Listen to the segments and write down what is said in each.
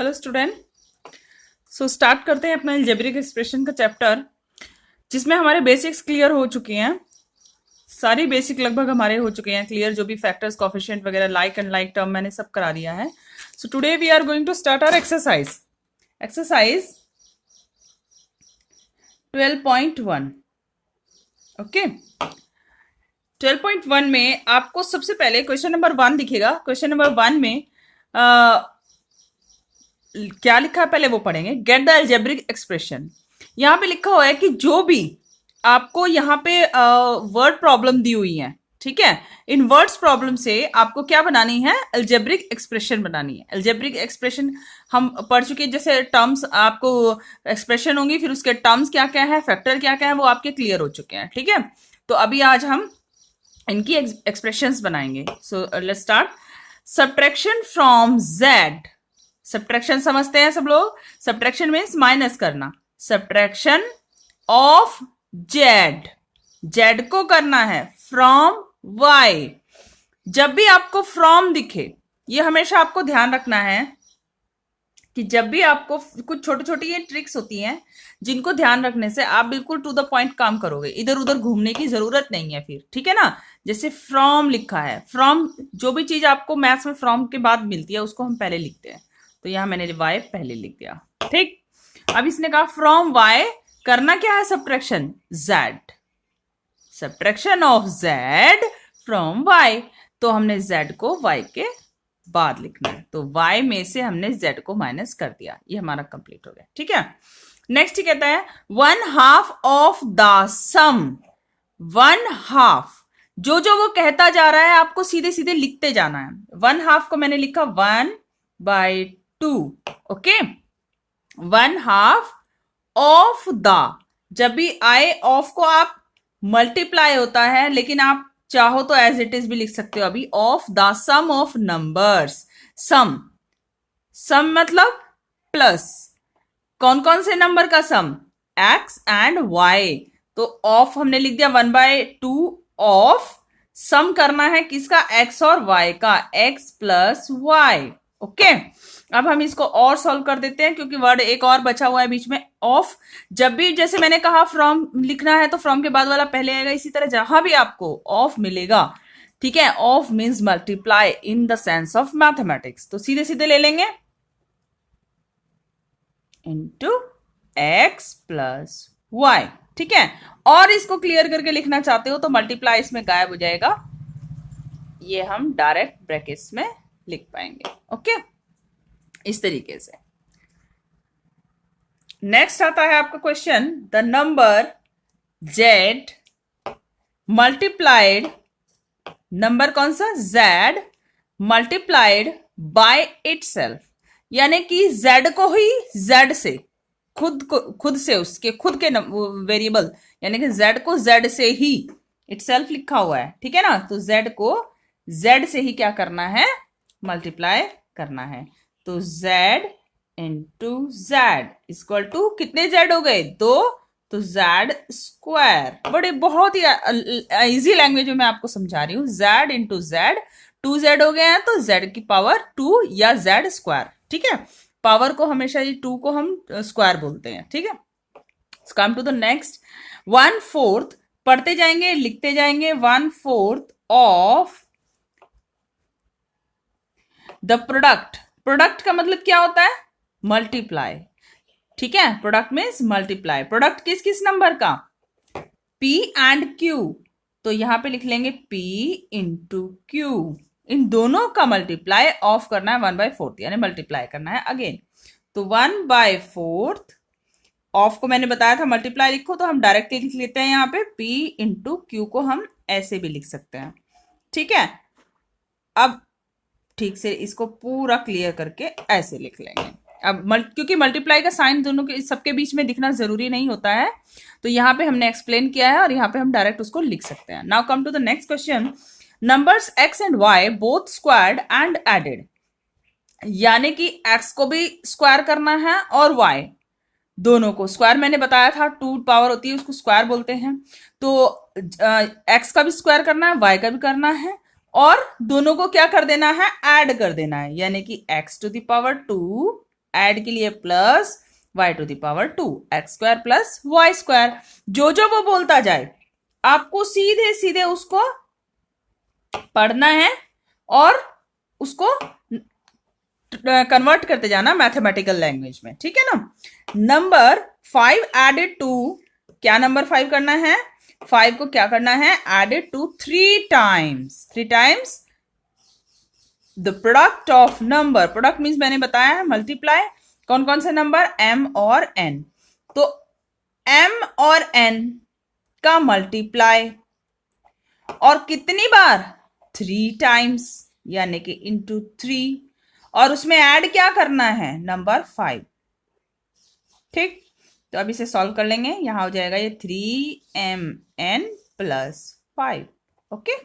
Hello student. So start करते हैं अपना अलजेब्रिक एक्सप्रेशन का चैप्टर, जिसमें हमारे बेसिक्स क्लियर हो चुके हैं। सारी बेसिक लगभग हमारे हो चुके हैं क्लियर। जो भी फैक्टर्स, कोफिशिएंट वगैरह, लाइक एंड लाइक टर्म मैंने सब करा दिया है। So today we are going to start our exercise. Exercise 12.1। Okay, 12.1 में आपको सबसे पहले क्वेश्चन नंबर 1 दिखेगा। क्वेश्चन नंबर 1 में क्या लिखा है पहले वो पढ़ेंगे। Get the algebraic expression. यहां पे लिखा हुआ है कि जो भी आपको यहाँ पे वर्ड प्रॉब्लम दी हुई है, ठीक है, इन वर्ड्स प्रॉब्लम से आपको क्या बनानी है, अलजेब्रिक एक्सप्रेशन बनानी है। अलजेब्रिक एक्सप्रेशन हम पढ़ चुके हैं, जैसे टर्म्स आपको एक्सप्रेशन होंगी, फिर उसके टर्म्स क्या क्या है, फैक्टर क्या क्या है, वो आपके क्लियर हो चुके हैं। ठीक है, तो अभी आज हम इनकी एक्सप्रेशंस बनाएंगे। So let's start. Subtraction from Z. Subtraction समझते हैं सब लोग। सब्ट्रैक्शन मीन्स माइनस करना। सब्ट्रैक्शन ऑफ जेड, जेड को करना है फ्रॉम वाई। जब भी आपको फ्रॉम दिखे, ये हमेशा आपको ध्यान रखना है कि जब भी आपको कुछ छोटी छोटी ये ट्रिक्स होती हैं, जिनको ध्यान रखने से आप बिल्कुल टू द पॉइंट काम करोगे, इधर उधर घूमने की जरूरत नहीं है फिर। ठीक है ना, जैसे फ्रॉम लिखा है, फ्रॉम जो भी चीज आपको मैथ्स में फ्रॉम के बाद मिलती है उसको हम पहले लिखते हैं, तो यहां मैंने वाई पहले लिख दिया। ठीक, अब इसने कहा फ्रॉम वाई करना क्या है, subtraction z. Subtraction of z from y, तो हमने जेड को वाई के बाद लिखना है, तो y में से हमने z को माइनस कर दिया। ये हमारा कंप्लीट हो गया। ठीक है, नेक्स्ट कहता है 1/2 ऑफ द सम। 1/2, जो जो वो कहता जा रहा है आपको सीधे सीधे लिखते जाना है। 1/2 को मैंने लिखा 1/2। ओके, 1/2 ऑफ द, जब भी आई ऑफ को आप मल्टीप्लाई होता है, लेकिन आप चाहो तो एज इट इज भी लिख सकते हो अभी, of the sum of numbers. Sum, sum मतलब प्लस, कौन कौन से नंबर का सम, एक्स एंड वाई। तो ऑफ हमने लिख दिया 1/2 ऑफ, सम करना है किसका, एक्स और वाई का, एक्स प्लस वाई। ओके, अब हम इसको और सॉल्व कर देते हैं, क्योंकि वर्ड एक और बचा हुआ है बीच में, ऑफ। जब भी जैसे मैंने कहा फ्रॉम लिखना है तो फ्रॉम के बाद वाला पहले आएगा, इसी तरह जहां भी आपको ऑफ मिलेगा, ठीक है, of means multiply in the sense of mathematics, तो सीधे सीधे ले लेंगे इंटू एक्स प्लस वाई। ठीक है, और इसको क्लियर करके लिखना चाहते हो तो मल्टीप्लाई इसमें गायब हो जाएगा, ये हम डायरेक्ट ब्रैकेट्स में लिख पाएंगे। ओके, इस तरीके से। नेक्स्ट आता है आपका question, the number Z multiplied, number कौन सा, जेड मल्टीप्लाइड बाय इटसेल्फ, यानी कि जेड को ही जेड से, खुद से, उसके खुद के वेरिएबल, यानी कि जेड को जेड से ही, इटसेल्फ लिखा हुआ है, ठीक है ना, तो जेड को जेड से ही क्या करना है, मल्टीप्लाई करना है। तो z into z equal to, कितने जेड हो गए, 2, तो जेड स्क्वायर। बड़े बहुत ही इजी लैंग्वेज में मैं आपको समझा रही हूं, जेड इंटू जेड, 2 जेड हो गए हैं तो जेड की पावर 2 या जेड स्क्वायर। ठीक है, पावर को हमेशा ये 2 को हम स्क्वायर बोलते हैं। ठीक है, कम टू द नेक्स्ट, 1/4 पढ़ते जाएंगे लिखते जाएंगे, 1/4 ऑफ द प्रोडक्ट। प्रोडक्ट का मतलब क्या होता है, मल्टीप्लाई। ठीक है, प्रोडक्ट मीन्स मल्टीप्लाई। प्रोडक्ट किस किस नंबर का, P एंड Q, तो यहां पे लिख लेंगे P इंटू Q, इन दोनों का मल्टीप्लाई ऑफ करना है 1/4, यानी मल्टीप्लाई करना है अगेन। तो 1/4 ऑफ को मैंने बताया था मल्टीप्लाई लिखो, तो हम डायरेक्टली लिख लेते हैं यहाँ पे P इंटू Q को हम ऐसे भी लिख सकते हैं। ठीक है, अब ठीक से इसको पूरा क्लियर करके ऐसे लिख लेंगे। अब क्योंकि मल्टीप्लाई का साइन दोनों के सबके बीच में दिखना जरूरी नहीं होता है, तो यहाँ पे हमने एक्सप्लेन किया है और यहाँ पे हम डायरेक्ट उसको लिख सकते हैं। Now come to the next question, numbers x and y both squared and added, यानी कि एक्स को भी स्क्वायर करना है और वाई दोनों को स्क्वायर, मैंने बताया था 2 पावर होती है उसको स्क्वायर बोलते हैं, तो एक्स का भी स्क्वायर करना है, वाई का भी करना है, और दोनों को क्या कर देना है, ऐड कर देना है, यानी कि x to the power 2 add के लिए plus y to the power 2 x square plus y square, जो जो वो बोलता जाए आपको सीधे सीधे उसको पढ़ना है और उसको कन्वर्ट करते जाना मैथमेटिकल लैंग्वेज में, ठीक है ना। नंबर 5 एडेड टू, क्या नंबर 5 करना है, 5 को क्या करना है, added to 3 times the product of number, product means मैंने बताया है मल्टीप्लाई, कौन कौन से नंबर, m और n, तो m और n का मल्टीप्लाई और कितनी बार, 3 टाइम्स, यानी कि इंटू 3, और उसमें ऐड क्या करना है, नंबर 5, ठीक। तो अब इसे सॉल्व कर लेंगे, यहां हो जाएगा ये 3mn plus 5, okay.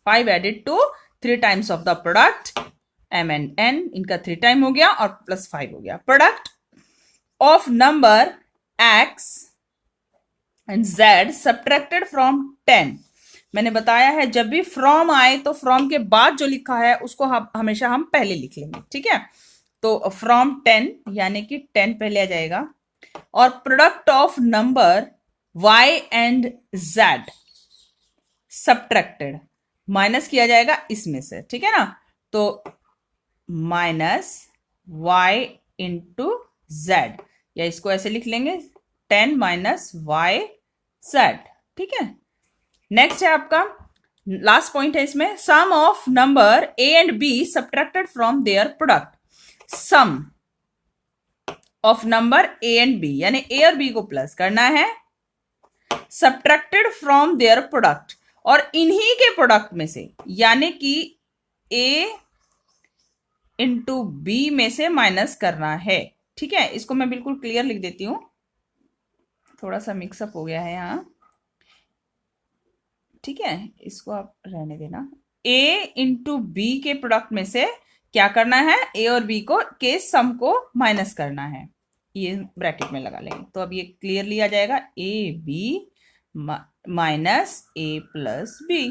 5 added to 3 times of the product m and n, इनका 3 टाइम हो गया और प्लस 5 हो गया। Product of number x and z subtracted from 10, मैंने बताया है जब भी फ्रॉम आए तो फ्रॉम के बाद जो लिखा है उसको हमेशा हम पहले लिख लेंगे, ठीक है। तो फ्रॉम 10 यानी कि 10 पहले आ जाएगा, और product of number y and z subtracted, minus किया जाएगा इसमें से, ठीक है ना। तो माइनस y इंटू z, या इसको ऐसे लिख लेंगे 10 माइनस y z, ठीक है। नेक्स्ट है आपका लास्ट पॉइंट है इसमें, sum of number a and b subtracted from their product, sum of number a and b, यानी a और b को प्लस करना है, सब्ट्रैक्टेड फ्रॉम देयर प्रोडक्ट, और इन्हीं के प्रोडक्ट में से, यानी कि a इंटू बी में से माइनस करना है, ठीक है। इसको मैं बिल्कुल क्लियर लिख देती हूं, थोड़ा सा मिक्सअप हो गया है यहां, ठीक है, इसको आप रहने देना। a इंटू बी के प्रोडक्ट में से क्या करना है, a और b को के सम को माइनस करना है, ये ब्रैकेट में लगा लेंगे, तो अब ये क्लियरली आ जाएगा a b minus a plus b,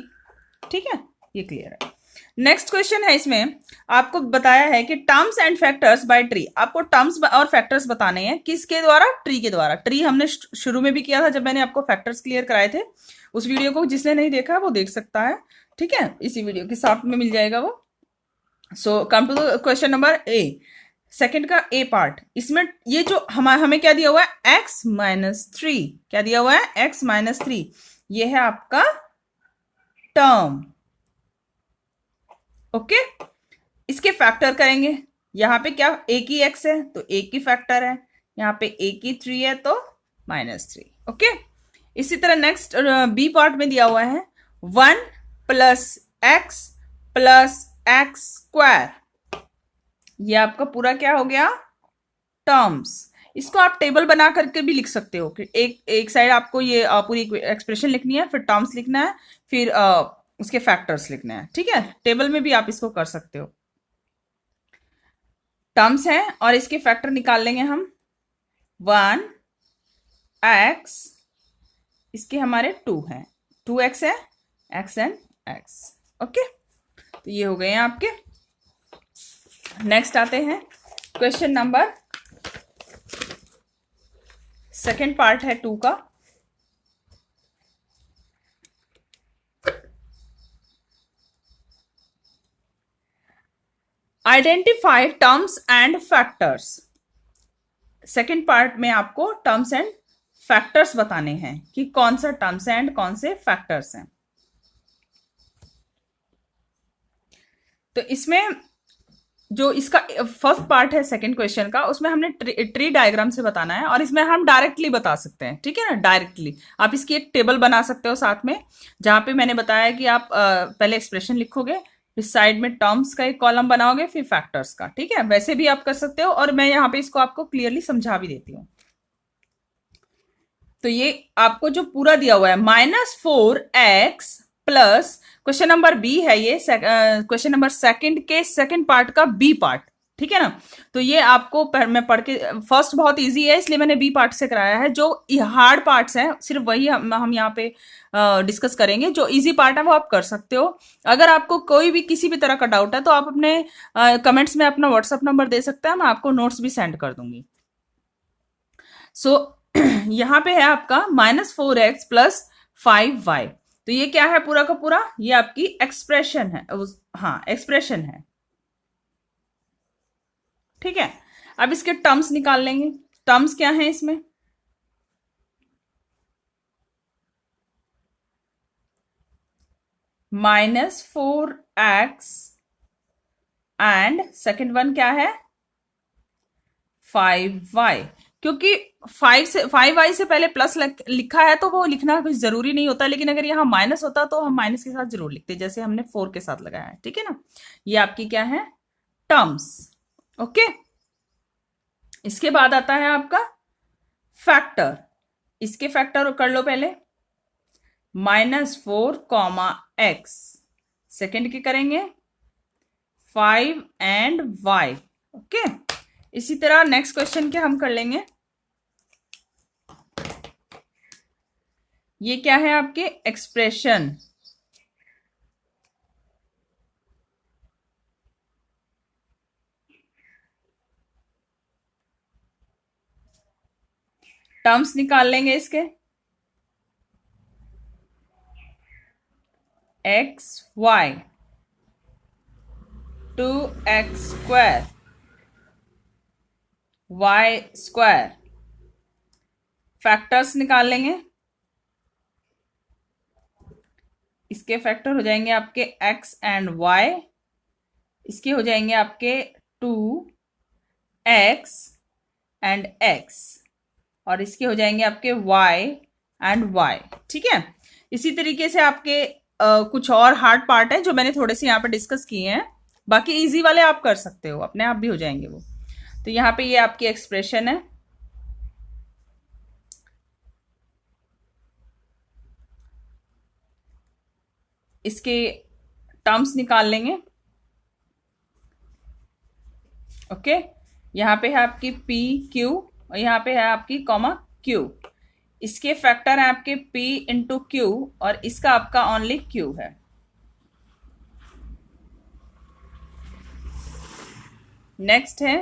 ठीक है, ये क्लियर है। नेक्स्ट क्वेश्चन है, इसमें आपको बताया है कि terms and factors bye tree, आपको टर्म्स और फैक्टर्स बताने हैं, किसके द्वारा, ट्री के द्वारा। ट्री हमने शुरू में भी किया था जब मैंने आपको फैक्टर्स क्लियर कराए थे, उस वीडियो को जिसने नहीं देखा वो देख सकता है, ठीक है, इसी वीडियो के साथ में मिल जाएगा वो। So come to the question number A, second का ए पार्ट, इसमें ये जो हमें क्या दिया हुआ है, x माइनस 3, क्या दिया हुआ है, x माइनस 3, ये है आपका टर्म, ओके। इसके फैक्टर करेंगे, यहां पे क्या, a की x है तो a की फैक्टर है, यहां पे a की 3 है तो -3, ओके। इसी तरह नेक्स्ट बी पार्ट में दिया हुआ है 1 प्लस एक्स स्क्वायर, ये आपका पूरा क्या हो गया, टर्म्स। इसको आप टेबल बना करके भी लिख सकते हो कि एक साइड आपको ये पूरी एक्सप्रेशन लिखनी है, फिर टर्म्स लिखना है, फिर उसके फैक्टर्स लिखना है, ठीक है। टेबल में भी आप इसको कर सकते हो, टर्म्स है और इसके फैक्टर निकाल लेंगे हम, 1 x, इसके हमारे 2 हैं, 2x है, x एंड x, ओके। तो ये हो गए हैं आपके। नेक्स्ट आते हैं क्वेश्चन नंबर, सेकेंड पार्ट है 2 का, identify terms and factors. Second part में आपको टर्म्स एंड फैक्टर्स बताने हैं कि कौन सा टर्म्स है एंड कौन से फैक्टर्स हैं। तो इसमें जो इसका फर्स्ट पार्ट है सेकंड क्वेश्चन का, उसमें हमने ट्री डायग्राम से बताना है, और इसमें हम डायरेक्टली बता सकते हैं, ठीक है ना। डायरेक्टली आप इसकी एक टेबल बना सकते हो साथ में, जहां पे मैंने बताया कि आप पहले एक्सप्रेशन लिखोगे, फिर साइड में टर्म्स का एक कॉलम बनाओगे, फिर फैक्टर्स का, ठीक है। वैसे भी आप कर सकते हो, और मैं यहाँ पे इसको आपको क्लियरली समझा भी देती हूँ। तो ये आपको जो पूरा दिया हुआ है -4x plus, question number B है ये, क्वेश्चन नंबर सेकंड के सेकंड पार्ट का बी पार्ट, ठीक है ना। तो ये आपको मैं पढ़ के, फर्स्ट बहुत इजी है इसलिए मैंने बी पार्ट से कराया है। जो हार्ड पार्ट्स हैं सिर्फ वही हम यहाँ पे डिस्कस करेंगे। जो इजी पार्ट है वो आप कर सकते हो। अगर आपको कोई भी किसी भी तरह का डाउट है तो आप अपने कमेंट्स में अपना व्हाट्सएप नंबर दे सकते हैं, मैं आपको नोट्स भी सेंड कर दूंगी। सो यहाँ पे है आपका -4x + 5y। तो ये क्या है पूरा का पूरा, ये आपकी एक्सप्रेशन है, हाँ एक्सप्रेशन है, ठीक है। अब इसके टर्म्स निकाल लेंगे। टर्म्स क्या है इसमें, -4x एंड सेकेंड वन क्या है 5y। क्योंकि 5y से पहले प्लस लिखा है तो वो लिखना कुछ जरूरी नहीं होता, लेकिन अगर यहाँ माइनस होता तो हम माइनस के साथ जरूर लिखते, जैसे हमने 4 के साथ लगाया है, ठीक है ना। ये आपकी क्या है टर्म्स, ओके। इसके बाद आता है आपका फैक्टर। इसके फैक्टर कर लो पहले, -4, x, सेकेंड के करेंगे 5 एंड y, ओके। इसी तरह नेक्स्ट क्वेश्चन के हम कर लेंगे। ये क्या है आपके एक्सप्रेशन, टर्म्स निकाल लेंगे इसके, xy 2x² y²। फैक्टर्स निकाल लेंगे, इसके फैक्टर हो जाएंगे आपके x एंड y, इसके हो जाएंगे आपके 2x एंड x, और इसके हो जाएंगे आपके y एंड y, ठीक है। इसी तरीके से आपके कुछ और हार्ड पार्ट है जो मैंने थोड़े से यहाँ पे डिस्कस किए हैं, बाकी इजी वाले आप कर सकते हो, अपने आप भी हो जाएंगे वो। तो यहाँ पे ये आपकी एक्सप्रेशन है, इसके टर्म्स निकाल लेंगे, ओके। यहाँ पे है आपकी p q और यहाँ पे है आपकी कॉमा q। इसके फैक्टर है आपके p इंटू क्यू और इसका आपका ओनली q है। नेक्स्ट है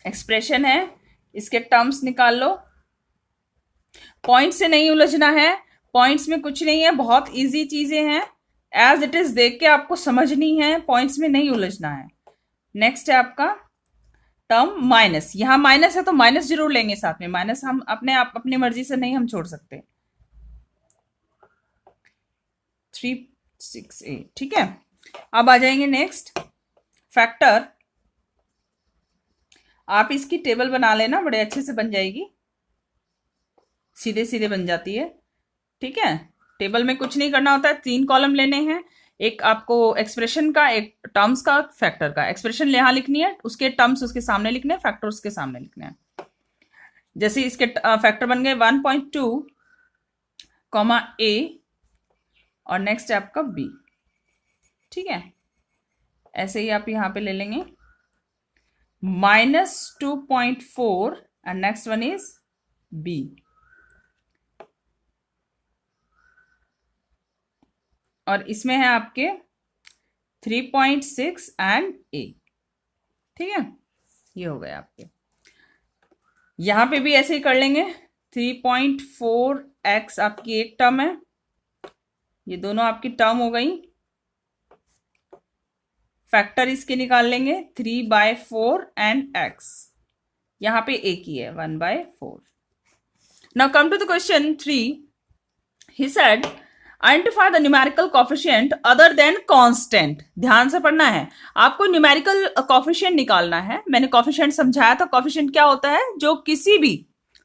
एक्सप्रेशन है, इसके टर्म्स निकाल लो। पॉइंट से नहीं उलझना है, पॉइंट्स में कुछ नहीं है, बहुत इजी चीजें हैं, एज इट इज देख के आपको समझनी है, पॉइंट्स में नहीं उलझना है। नेक्स्ट है आपका टर्म माइनस, यहां माइनस है तो माइनस जरूर लेंगे साथ में, माइनस हम अपनी मर्जी से नहीं हम छोड़ सकते। 3 6 8, ठीक है। अब आ जाएंगे नेक्स्ट फैक्टर। आप इसकी टेबल बना लेना, बड़े अच्छे से बन जाएगी, सीधे सीधे बन जाती है, ठीक है। टेबल में कुछ नहीं करना होता है, 3 कॉलम लेने हैं, एक आपको एक्सप्रेशन का, एक टर्म्स का, फैक्टर का। एक्सप्रेशन यहां लिखनी है, उसके टर्म्स उसके सामने लिखने हैं, फैक्टर उसके सामने लिखने हैं। जैसे इसके फैक्टर बन गए 1.2 कॉमा a और नेक्स्ट है आपका b, ठीक है। ऐसे ही आप यहां पे ले लेंगे -2.4 and next one is b, और इसमें है आपके 3.6 एंड a, ठीक है। ये हो गए आपके, यहां पे भी ऐसे ही कर लेंगे। 3.4x आपकी एक टर्म है, ये दोनों आपकी टर्म हो गई। फैक्टर इसके निकाल लेंगे 3/4 एंड x, यहां पे a की है 1/4। Now come to the question 3। He said identify the numerical coefficient other than constant. ध्यान से पढ़ना है, आपको न्यूमेरिकल कॉफिशिएंट निकालना है। मैंने कॉफिशिएंट समझाया था, कॉफिशिएंट क्या होता है, जो किसी भी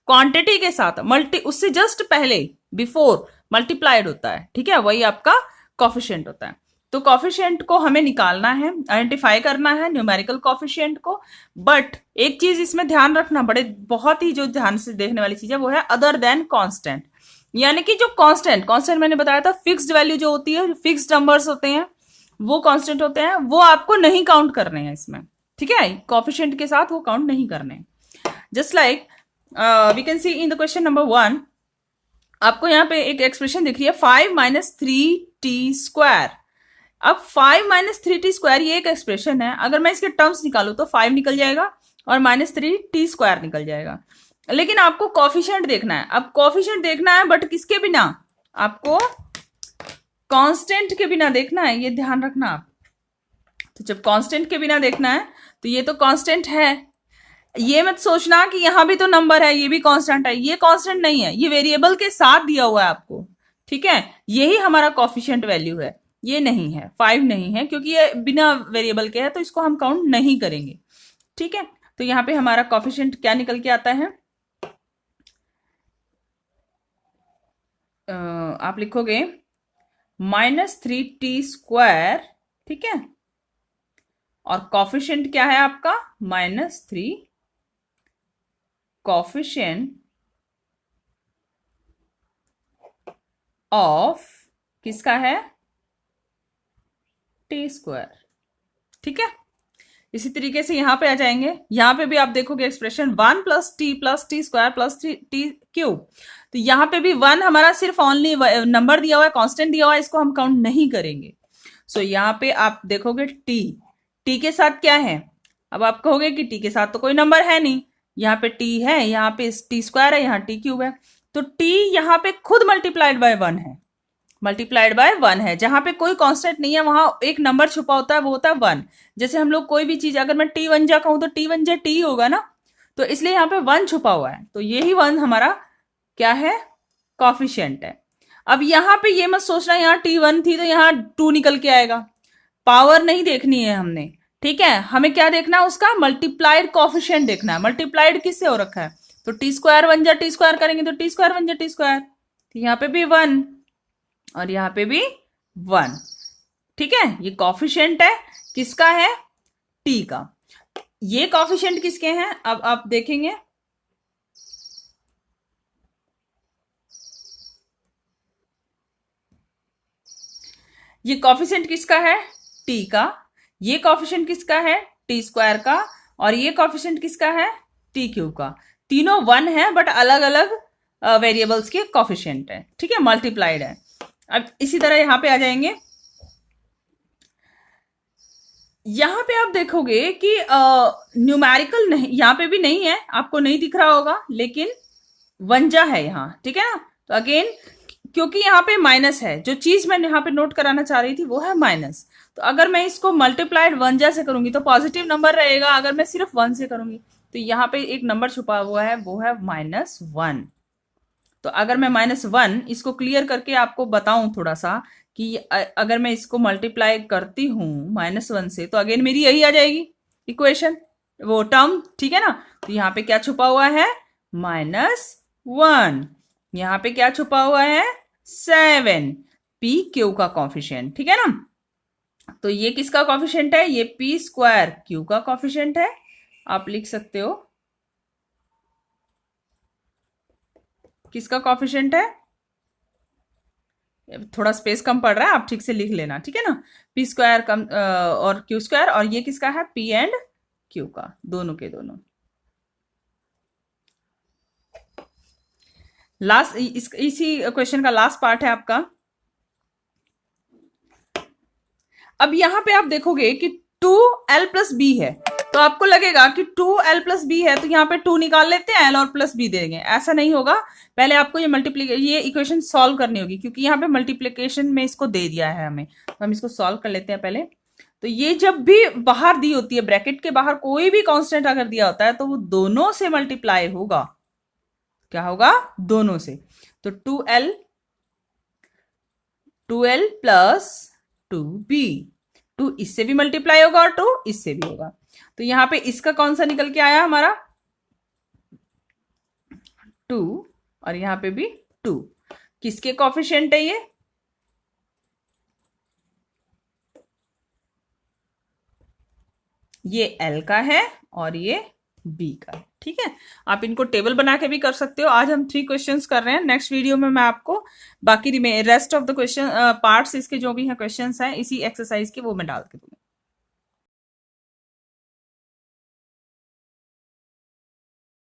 क्वांटिटी के साथ उससे जस्ट पहले बिफोर मल्टीप्लाइड होता है, ठीक है, वही आपका कॉफिशिएंट होता है। तो कॉफिशिएंट को हमें निकालना है, आइडेंटिफाई करना है न्यूमेरिकल कॉफिशिएंट को। बट एक चीज इसमें ध्यान रखना, बहुत ही जो ध्यान से देखने वाली चीज है वो है अदर देन कांस्टेंट। यानी कि जो कांस्टेंट मैंने बताया था, फिक्स्ड वैल्यू जो होती है, फिक्स्ड नंबर्स होते हैं वो कांस्टेंट होते हैं, वो आपको नहीं काउंट करने हैं इसमें, ठीक है, कॉफिशिएंट के साथ वो काउंट नहीं करने। Just like we can see in the question number 1, आपको यहाँ पे एक एक्सप्रेशन दिख रही है 5 माइनस 3t²। अब 5 माइनस 3t² ये एक एक्सप्रेशन है, अगर मैं इसके टर्म्स निकालू तो 5 निकल जाएगा और माइनस 3t² निकल जाएगा। लेकिन आपको कॉफिशिएंट देखना है। अब कॉफिशिएंट देखना है बट किसके बिना, आपको कांस्टेंट के बिना देखना है, ये ध्यान रखना आप। तो जब कांस्टेंट के बिना देखना है तो ये तो कांस्टेंट है, ये मत सोचना कि यहां भी तो नंबर है, ये भी कांस्टेंट है, ये कांस्टेंट नहीं है, ये वेरिएबल के साथ दिया हुआ है आपको। ठीक है, यही हमारा कॉफिशिएंट वैल्यू है, ये नहीं है, 5 नहीं है, क्योंकि ये बिना वेरिएबल के है तो इसको हम काउंट नहीं करेंगे। ठीक है, तो यहाँ पे हमारा कॉफिशिएंट क्या निकल के आता है, आप लिखोगे -3t²। ठीक है, और कॉफिशिएंट क्या है आपका -3, कॉफिशिएंट ऑफ किसका है, t²। ठीक है, इसी तरीके से यहां पे आ जाएंगे, यहां पे भी आप देखोगे एक्सप्रेशन 1 + t + t² + t³ तो यहां पे भी 1 हमारा सिर्फ ओनली नंबर दिया हुआ है, कांस्टेंट दिया हुआ है, इसको हम काउंट नहीं करेंगे। सो यहाँ पे आप देखोगे t के साथ क्या है, अब आप कहोगे कि t के साथ तो कोई नंबर है नहीं, यहाँ पे t है, यहाँ पे t² है, यहाँ t³ है, तो t यहाँ पे खुद मल्टीप्लाइड बाय 1 है, मल्टीप्लाइड बाय 1 है। जहां पे कोई कांस्टेंट नहीं है वहां एक नंबर छुपा होता है, वो होता है 1। जैसे हम लोग कोई भी चीज, अगर मैं t1 जा कहूं तो t1 जा t होगा ना, तो इसलिए यहाँ पे 1 छुपा हुआ है, तो यही 1 हमारा क्या है, कॉफिशिएंट है। अब यहाँ पे ये मत सोचना यहाँ t1 थी तो यहाँ 2 निकल के आएगा, पावर नहीं देखनी है हमने। ठीक है, हमें क्या देखना है, उसका मल्टीप्लाइड कॉफिशिएंट देखना है। मल्टीप्लाइड किससे हो रखा है, तो t² 1 जा t² करेंगे तो t² 1 जा t², तो यहाँ पे भी 1 और यहाँ पे भी 1। ठीक है, ये कॉफिशिएंट है, किसका है, t का। ये कॉफिशिएंट किसके हैं, अब आप देखेंगे ये कॉफिशिएंट किसका है, t का, ये कॉफिशिएंट किसका है, t² का, और ये कॉफिशिएंट किसका है, t³ का। तीनों 1 है बट अलग अलग वेरिएबल्स के कॉफिशिएंट है। ठीक है, मल्टीप्लाइड है। अब इसी तरह यहां पे आ जाएंगे, यहां पे आप देखोगे कि न्यूमेरिकल नहीं, यहां पे भी नहीं है, आपको नहीं दिख रहा होगा, लेकिन वंजा है यहां। ठीक है ना, तो अगेन क्योंकि यहाँ पे माइनस है, जो चीज मैं यहाँ पे नोट कराना चाह रही थी वो है माइनस, तो अगर मैं इसको मल्टीप्लाइड वंजा से करूंगी तो पॉजिटिव नंबर रहेगा, अगर मैं सिर्फ 1 से करूंगी तो यहाँ पे एक नंबर छुपा हुआ है, वो है -1। तो अगर मैं -1 इसको क्लियर करके आपको बताऊं थोड़ा सा कि अगर मैं इसको मल्टीप्लाई करती हूं -1 से, तो अगेन मेरी यही आ जाएगी इक्वेशन, वो टर्म। ठीक है ना, तो यहाँ पे क्या छुपा हुआ है, -1, यहाँ पे क्या छुपा हुआ है, 7, p/q का कॉफिशिएंट। ठीक है ना, तो ये किसका कॉफिशिएंट है, ये p² q का कॉफिशिएंट है। आप लिख सकते हो किसका कॉफिशिएंट है, थोड़ा स्पेस कम पड़ रहा है, आप ठीक से लिख लेना। ठीक है ना, p² कम और q², और ये किसका है, p एंड q का, दोनों के दोनों। लास्ट इसी क्वेश्चन का लास्ट पार्ट है आपका। अब यहां पे आप देखोगे कि 2l + b है, तो आपको लगेगा कि 2l + b है तो यहाँ पे 2 निकाल लेते हैं, l और +b देंगे। ऐसा नहीं होगा, पहले आपको ये इक्वेशन सॉल्व करनी होगी, क्योंकि यहाँ पे मल्टीप्लीकेशन में इसको दे दिया है हमें, तो हम इसको सॉल्व कर लेते हैं पहले। तो ये जब भी बाहर दी होती है, ब्रैकेट के बाहर कोई भी कांस्टेंट अगर दिया होता है तो वो दोनों से मल्टीप्लाई होगा। क्या होगा, दोनों से। तो 2l + 2b, 2 इससे भी मल्टीप्लाई होगा और 2 इससे भी होगा। तो यहां पे इसका कौन सा निकल के आया हमारा, 2, और यहां पे भी 2। किसके कॉफिशिएंट है ये l का है और ये b का है। ठीक है, आप इनको टेबल बना के भी कर सकते हो। आज हम 3 क्वेश्चंस कर रहे हैं, नेक्स्ट वीडियो में मैं आपको बाकी rest of the question parts इसके जो भी हैं क्वेश्चंस हैं इसी एक्सरसाइज के, वो मैं डाल के दूंगी।